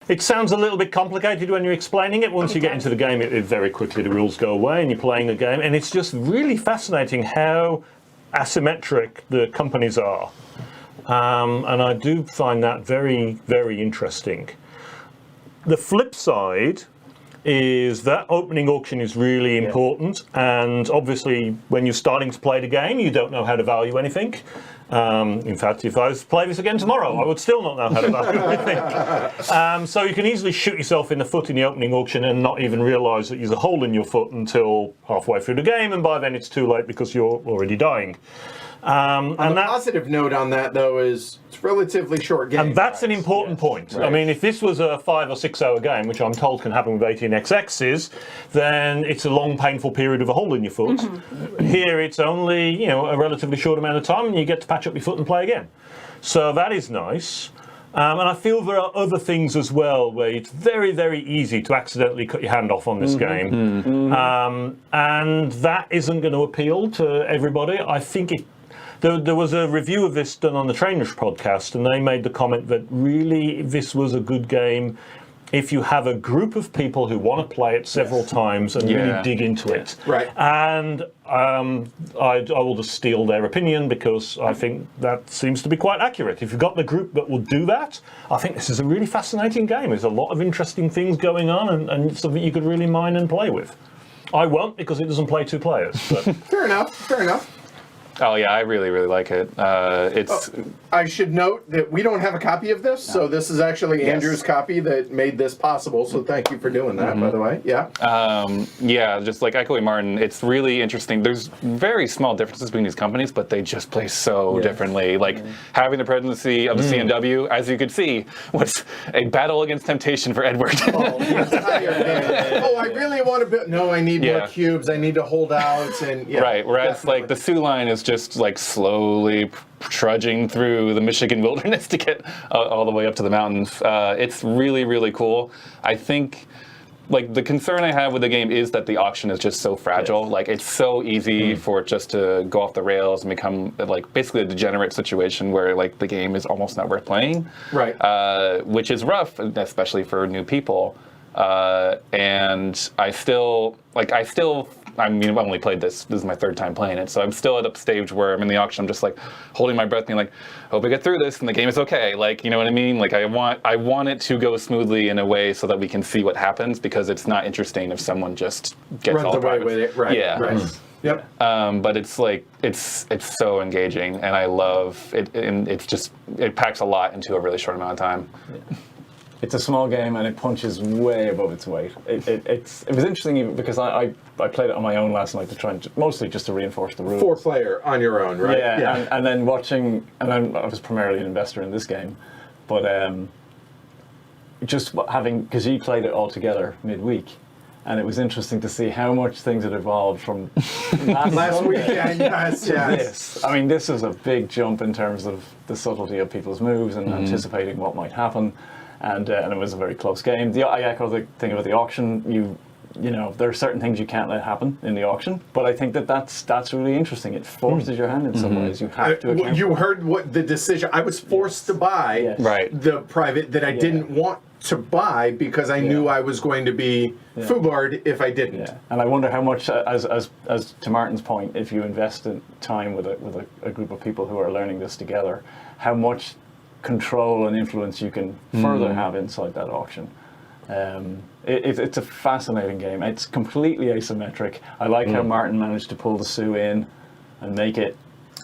It sounds a little bit complicated when you're explaining it. Once you get into the game, it very quickly the rules go away and you're playing a game. And it's just really fascinating how asymmetric the companies are. And I do find that very, very interesting. The flip side is that opening auction is really important, and obviously when you're starting to play the game you don't know how to value anything. In fact, if I was to play this again tomorrow I would still not know how to value anything. So you can easily shoot yourself in the foot in the opening auction and not even realise that there's a hole in your foot until halfway through the game, and by then it's too late because you're already dying. On the positive note on that, though, is it's relatively short game. And that's an important point. Right. I mean, if this was a 5 or 6 hour game, which I'm told can happen with 18xx's, then it's a long, painful period of a hole in your foot. Here, it's only a relatively short amount of time, and you get to patch up your foot and play again. So that is nice. And I feel there are other things as well where it's very, very easy to accidentally cut your hand off on this game. And that isn't going to appeal to everybody. I think there was a review of this done on the Trainers podcast, and they made the comment that really this was a good game if you have a group of people who want to play it several times and really dig into it. Right. And I will just steal their opinion because I think that seems to be quite accurate. If you've got the group that will do that, I think this is a really fascinating game. There's a lot of interesting things going on, and something you could really mine and play with. I won't because it doesn't play 2 players. But. Fair enough. Oh yeah, I really, really like it. I should note that we don't have a copy of this, so this is actually Andrew's copy that made this possible. So thank you for doing that, by the way. Yeah. Just like echoing Martin, it's really interesting. There's very small differences between these companies, but they just play so differently. Like having the presidency of the CNW, as you could see, was a battle against temptation for Edward. The entire game. I really want to build. No, I need more cubes. I need to hold out and right. Whereas like the Soo Line is just like slowly trudging through the Michigan wilderness to get all the way up to the mountains. It's really, really cool. I think like the concern I have with the game is that the auction is just so fragile. Like it's so easy for it just to go off the rails and become like basically a degenerate situation where like the game is almost not worth playing. Right. Which is rough, especially for new people. And I mean, I've only played this is my 3rd time playing it, so I'm still at a stage where I'm in the auction, I'm just like holding my breath being like, hope I get through this and the game is okay. Like, you know what I mean? Like I want it to go smoothly in a way so that we can see what happens, because it's not interesting if someone just gets all away with it. Right. Yeah. Right. Yep. But it's like it's so engaging, and I love it, and it packs a lot into a really short amount of time. Yeah. It's a small game and it punches way above its weight. It was interesting even because I played it on my own last night to try and mostly just to reinforce the rules. 4-player on your own, right? Yeah. And then watching, and then I was primarily an investor in this game, but just having, because you played it all together midweek, and it was interesting to see how much things had evolved from last weekend to this. I mean, this is a big jump in terms of the subtlety of people's moves and anticipating what might happen. And it was a very close game. I echo the thing about the auction. You know, there are certain things you can't let happen in the auction, but I think that's really interesting. It forces your hand in some ways. You have to. You heard what the decision. I was forced to buy the private that I didn't want to buy because I knew I was going to be foobarred if I didn't. Yeah. And I wonder how much, as to Martin's point, if you invest in time with a group of people who are learning this together, how much control and influence you can further have inside that auction. It's a fascinating game. It's completely asymmetric. I like how Martin managed to pull the Soo in and make it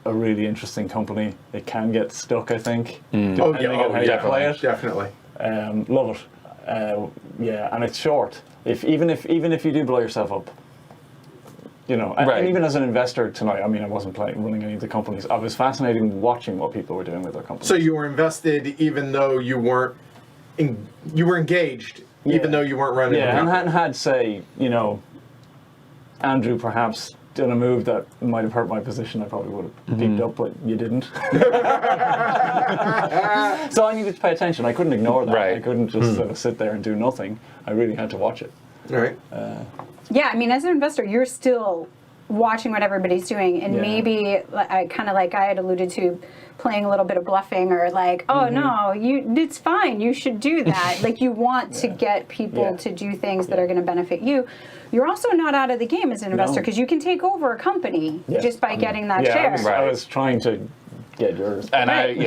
a really interesting company. It can get stuck, I think, depending on how you play it. Definitely. Love it. And it's short. Even if you do blow yourself up, you know, and even as an investor tonight, I mean, I wasn't running any of the companies. I was fascinated watching what people were doing with their companies. So you were invested even though you weren't, you were engaged even though you weren't running. Yeah, and had say, you know, Andrew perhaps done a move that might have hurt my position, I probably would have peeped up, but you didn't. So I needed to pay attention. I couldn't ignore that. I couldn't just sort of sit there and do nothing. I really had to watch it. All right. Yeah, I mean, as an investor, you're still watching what everybody's doing, and maybe, kind of like I had alluded to, playing a little bit of bluffing or like, oh no, it's fine, you should do that. Like you want to get people to do things that are going to benefit you. You're also not out of the game as an investor because you can take over a company just by getting that share. I was trying to get yours. And Right.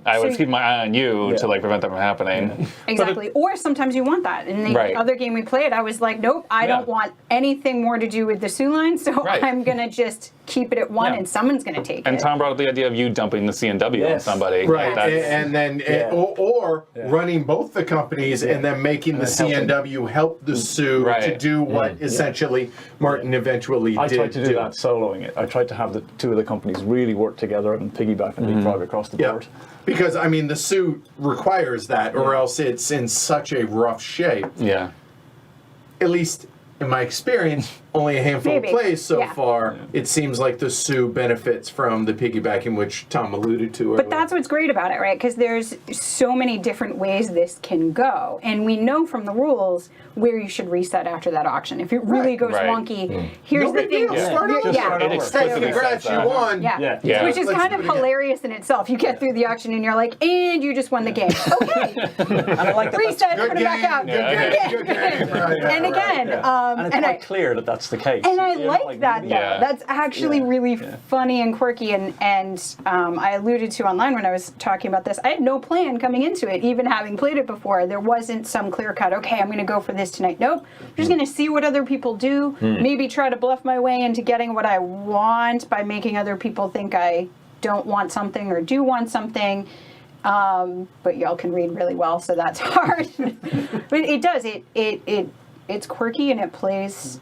I was So- keeping my eye on you to like prevent that from happening. Exactly. Or sometimes you want that. In the Right. other game we played, I was like, nope, I don't want anything more to do with the Soo Line, so Right. I'm going to just keep it at one Yeah. and someone's going to take And it. Tom brought up the idea of you dumping the CNW on Yes. somebody. Right, That's- and then or running both the companies and then making the CNW help the Soo to Right. do what essentially Martin eventually I did. tried to do that soloing it. I tried to have the two of the companies really work together and piggyback and leapfrog across the Yeah, board. because I mean the Soo requires that, or else it's in such a rough shape. yeah. At least in my experience, only a handful Maybe. of plays so Yeah. far. It seems like the Soo benefits from the piggybacking, which Tom alluded to. But that's what's great about it, right? Because there's so many different ways this can go. And we know from the rules where you should reset after that auction. If it really goes Right. wonky, here's No the big thing. deal. Start over. Just start It over. explicitly Hey, congrats, says you that. won. Yeah. Yeah. Which is Let's kind do of it again. hilarious in itself. You get through the auction and you're like, and you just won the game. Okay. And I like that. Reset, Good put it game. back out. Good game. Good game. Right, yeah, And right. again, And it's and quite I, clear that that's the case. and I You know, like that though. Yeah. That's actually really funny and quirky. And I alluded to online when I was talking about this. I had no plan coming into it, even having played it before. There wasn't some clear cut. Okay, I'm going to go for this tonight. Nope. I'm just going to see what other people do. Maybe try to bluff my way into getting what I want by making other people think I don't want something or do want something. But y'all can read really well, so that's hard. But it does. It's quirky and it plays.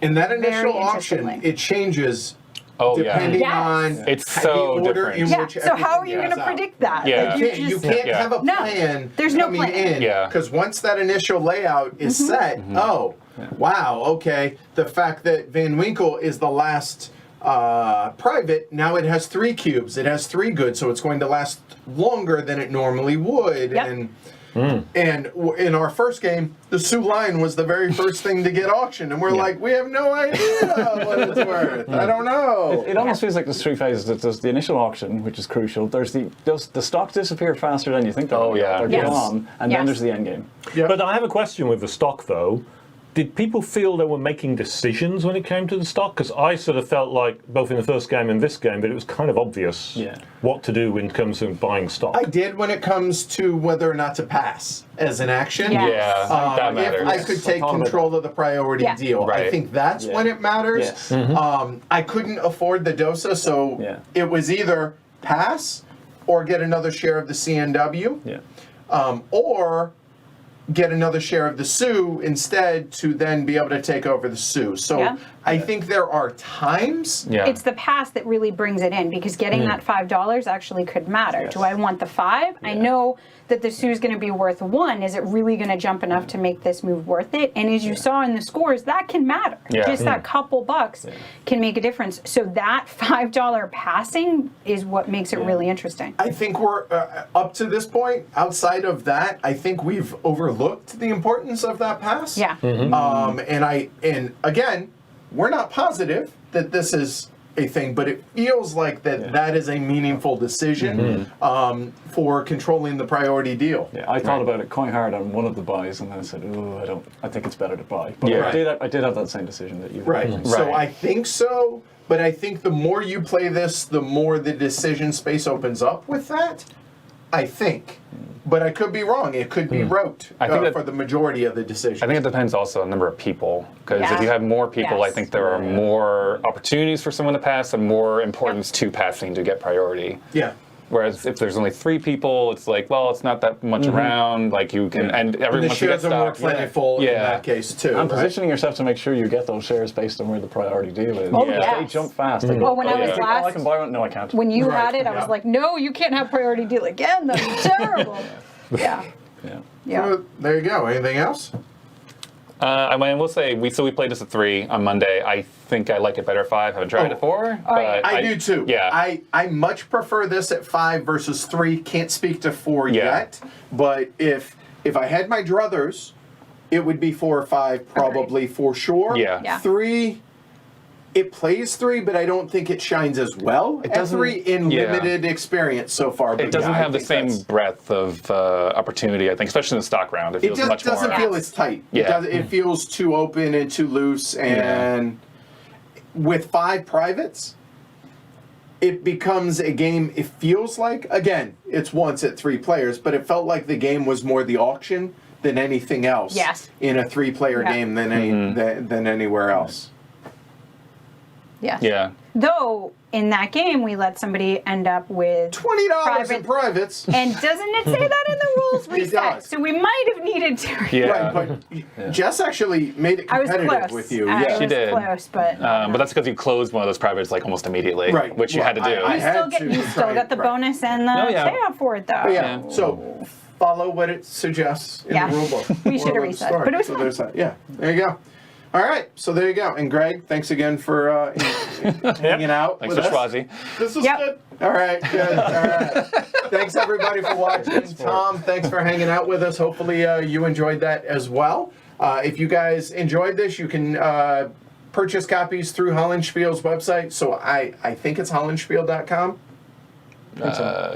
In that Very initial auction, interestingly. it changes Oh, depending Yes. on It's the so order different. in Yeah. which So how are you everything going to goes out. predict that? Yeah. Like, You can't Yeah. have a No, plan there's no coming plan. in. Yeah. Because once that initial layout is set, oh, wow, okay, the fact that Van Winkle is the last private, now it has 3 cubes. It has 3 goods, so it's going to last longer than it normally would. Yep. And in our first game, the Soo Line was the very first thing to get auctioned, and we're like, we have no idea what it's worth. I don't know. It almost feels like there's 3 phases. There's the initial auction, which is crucial. There's the stock disappear faster than you think. Oh, yeah. They're Yes. gone, and Yes. then there's the end game. Yeah. But I have a question with the stock, though. Did people feel they were making decisions when it came to the stock? Because I sort of felt like, both in the first game and this game, that it was kind of obvious what to do in terms of buying stock. I did when it comes to whether or not to pass as an action. Yes. Yeah, that matters. If I could take I thought about control of the priority Yeah. deal, I Right. think that's when it matters. Yes. I couldn't afford the DOSA, so Yeah. it was either pass or get another share of the CNW, Yeah. or get another share of the Soo instead to then be able to take over the Soo. So Yeah. I think there are times. Yeah. It's the pass that really brings it in because getting that $5 actually could matter. Yes. Do I want the 5? I know that the Soo's going to be worth 1. Is it really going to jump enough to make this move worth it? And as you saw in the scores, that can matter. Yeah. Just that couple bucks can make a difference. So that $5 passing is what makes it really interesting. I think we're up to this point. Outside of that, I think we've overlooked the importance of that pass. Yeah. And again, we're not positive that this is a thing, but it feels like that is a meaningful decision for controlling the priority deal. Yeah, I thought about it quite hard on one of the buys, and then I said, "Oh, I think it's better to buy." But Yeah. I did have that same decision that you. Right. So Right. I think so, but I think the more you play this, the more the decision space opens up with that. I think. But I could be wrong. It could be rote I think that- for the majority of the decisions. I think it depends also on the number of people. Because Yeah. if you have more people, I Yes. think there are more opportunities for someone to pass and more importance to passing to get priority. Yeah. Whereas if there's only 3 people, it's like, well, it's not that much around. Like you can, and And the everyone wants to get shares are more stock. plentiful in Yeah. that case too. And right? positioning yourself to make sure you get those shares based on where the priority deal is. Oh, Yeah. yes. They jump fast. They go, Well, when I was I last- can buy one. No, I can't. When you Right, had it, I yeah. was like, no, you can't have priority deal again. That's terrible. Yeah. Yeah. Yeah. Well, there you go. Anything else? I mean, we'll say we played this at 3 on Monday. I think I like it better at 5. Haven't tried it 4. Oh, yeah. but I do too. Yeah. I much prefer this at 5 versus 3. Can't speak to 4 Yeah. yet. But if I had my druthers, it would be 4 or 5 probably for sure. Yeah. Yeah. 3, it plays 3, but I don't think it shines as well at 3 in limited experience so far. But it doesn't have the same breadth of opportunity, I think, especially in the stock round. It feels much more. It doesn't feel as tight. Yeah. It feels too open and too loose. And with 5 privates, it becomes a game, it feels like, again, it's once at 3 players, but it felt like the game was more the auction than anything else in a 3-player game than anywhere else. Yes. Yeah. Though in that game we let somebody end up with $20 in privates. And doesn't it say that in the rules reset? does. So we might have needed to. Yeah. Right, but Jess actually made it I was competitive close. with you. I Yeah. She was did. close, but That's because you closed one of those privates like almost immediately, Right. which you had to do. I had to you still try got the right. bonus and the yeah. payout for it though. But yeah, so follow what it suggests in Yeah. the rule book. We should have Or the reset, story. but it was So fun. there's that. Yeah, there you go. All right, so there you go. And Greg, thanks again for hanging out Thanks with for us. Schwazi. This was Yep. good. All right, good. All right. Thanks everybody for watching. Tom, thanks for hanging out with us. Hopefully you enjoyed that as well. If you guys enjoyed this, you can purchase copies through Hollandspiel's website. So I think it's hollandspiel.com.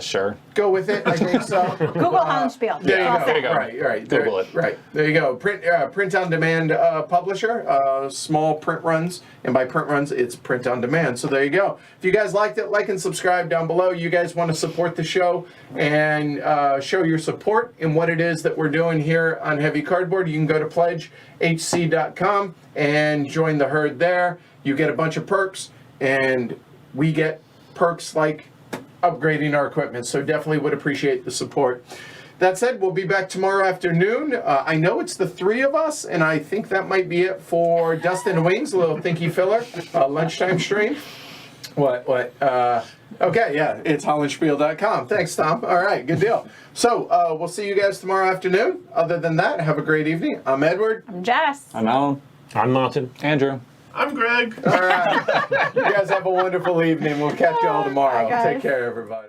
Sure. Go with it. I think so. Google Hollandspiel. There you All go. set. you go. Right. Google it. Right. There you go. Print on demand publisher. Small print runs, and by print runs, it's print on demand. So there you go. If you guys liked it, like and subscribe down below. You guys want to support the show and show your support in what it is that we're doing here on Heavy Cardboard. You can go to pledgehc.com and join the herd there. You get a bunch of perks, and we get perks like upgrading our equipment, so definitely would appreciate the support. That said, we'll be back tomorrow afternoon. I know it's the 3 of us, and I think that might be it for Dustin and Wings, a little thinky filler, lunchtime stream. What? Okay, yeah, it's hollandspiel.com. Thanks, Tom. All right, good deal. So we'll see you guys tomorrow afternoon. Other than that, have a great evening. I'm Edward. I'm Jess. I'm Alan. I'm Martin. Andrew. I'm Greg. All right. You guys have a wonderful evening. We'll catch you all tomorrow. Bye, guys. Take care, everybody.